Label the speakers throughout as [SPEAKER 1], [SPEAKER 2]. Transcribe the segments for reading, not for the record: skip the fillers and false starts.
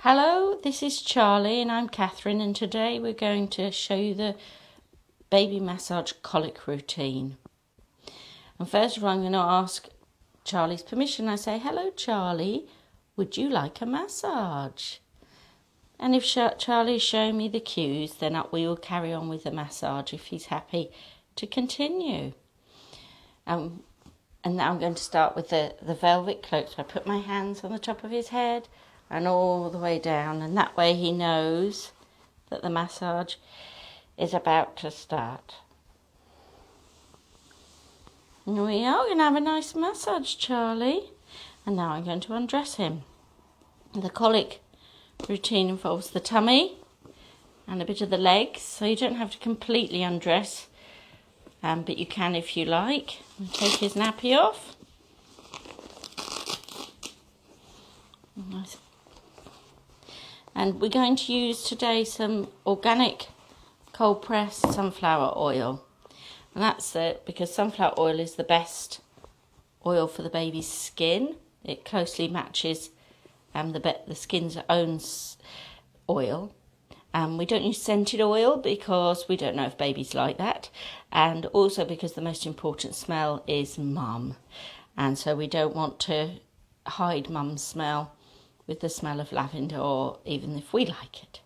[SPEAKER 1] Hello, this is Charlie and I'm Catherine, and today we're going to show you the baby massage colic routine. And first of all, I'm going to ask Charlie's permission. I say, hello Charlie, would you like a massage? And if Charlie's showing me the cues, then we will carry on with the massage if he's happy to continue. And now I'm going to start with the velvet cloak. So I put my hands on the top of his head and all the way down, and that way he knows that the massage is about to start. And we are going to have a nice massage, Charlie. And now I'm going to undress him. The colic routine involves the tummy and a bit of the legs, so you don't have to completely undress, but you can if you like. And take his nappy off. Nice. And we're going to use today some organic cold pressed sunflower oil. And that's it, because sunflower oil is the best oil for the baby's skin. It closely matches the skin's own oil. We don't use scented oil because we don't know if babies like that. And also because the most important smell is mum. And so we don't want to hide mum's smell with the smell of lavender, or even if we like it.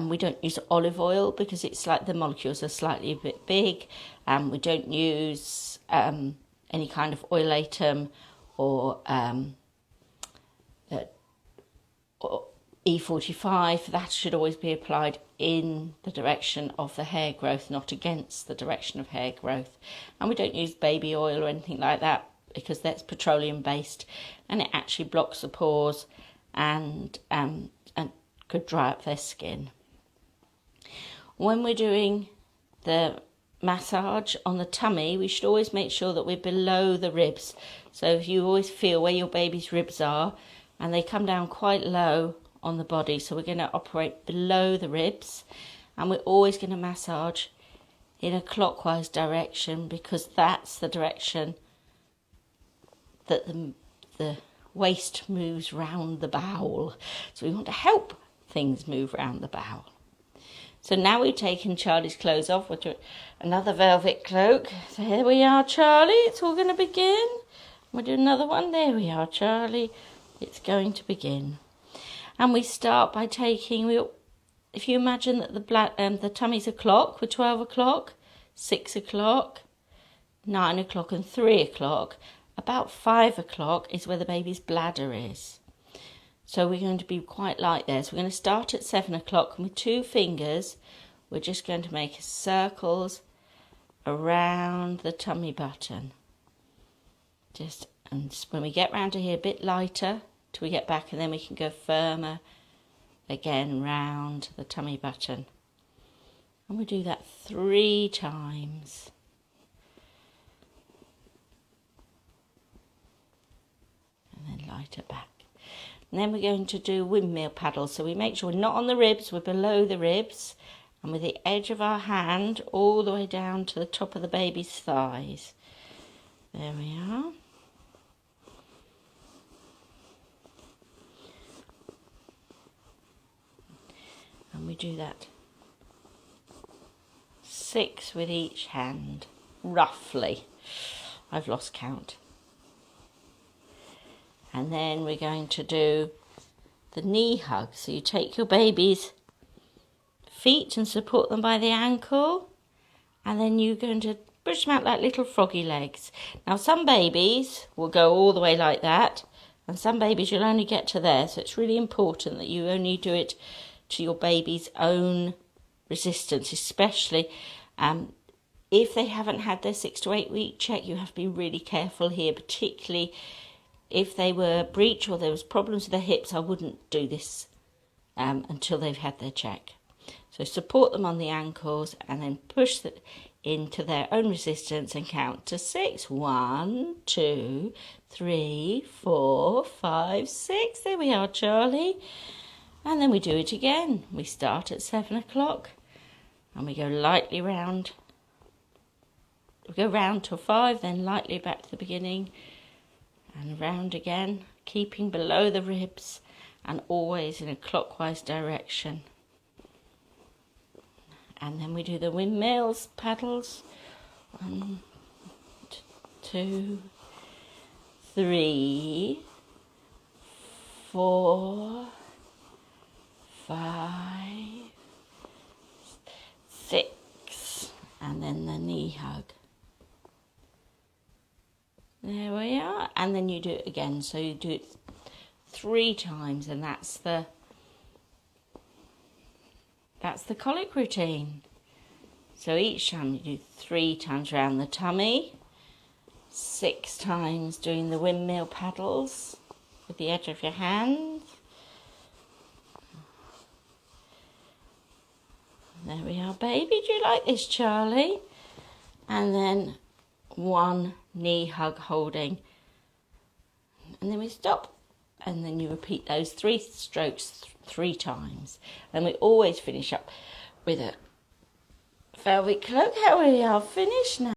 [SPEAKER 1] We don't use olive oil because it's like the molecules are slightly a bit big. We don't use any kind of oilatum or E45. That should always be applied in the direction of the hair growth, not against the direction of hair growth. And we don't use baby oil or anything like that because that's petroleum based, and it actually blocks the pores and could dry up their skin. When we're doing the massage on the tummy, we should always make sure that we're below the ribs. So if you always feel where your baby's ribs are, and they come down quite low on the body, so we're going to operate below the ribs, and we're always going to massage in a clockwise direction because that's the direction that the waist moves round the bowel. So we want to help things move round the bowel. So now we've taken Charlie's clothes off with another velvet cloak. So here we are, Charlie. It's all going to begin. We'll do another one. There we are, Charlie. It's going to begin. And we start by taking, if you imagine that the tummy's a clock, with 12 o'clock, 6 o'clock, 9 o'clock and 3 o'clock, about 5 o'clock is where the baby's bladder is. So we're going to be quite light there. So we're going to start at 7 o'clock, and with 2 fingers, we're just going to make circles around the tummy button. And when we get round to here, a bit lighter till we get back, and then we can go firmer again round the tummy button. And we do that 3 times. And then lighter back. And then we're going to do windmill paddles. So we make sure we're not on the ribs, we're below the ribs, and with the edge of our hand all the way down to the top of the baby's thighs. There we are. And we do that 6 with each hand, roughly. I've lost count. And then we're going to do the knee hug. So you take your baby's feet and support them by the ankle, and then you're going to push them out like little froggy legs. Now some babies will go all the way like that, and some babies you'll only get to there. So it's really important that you only do it to your baby's own resistance, especially if they haven't had their 6 to 8 week check. You have to be really careful here, particularly if they were breech or there was problems with their hips. I wouldn't do this until they've had their check. So support them on the ankles and then push them into their own resistance and count to 6. 1, 2, 3, 4, 5, 6. There we are, Charlie. And then we do it again. We start at 7 o'clock and we go lightly round. We go round till 5, then lightly back to the beginning and round again, keeping below the ribs and always in a clockwise direction. And then we do the windmills, paddles. 1, 2, 3, 4, 5, 6, and then the knee hug. There we are, and then you do it again. So you do it 3 times, and that's the colic routine. So each time you do 3 times around the tummy, 6 times doing the windmill paddles with the edge of your hand. There we are, baby. Do you like this, Charlie? And then 1 knee hug holding. And then we stop. And then you repeat those 3 strokes 3 times. And we always finish up with a velvet cloak. How we are finished now.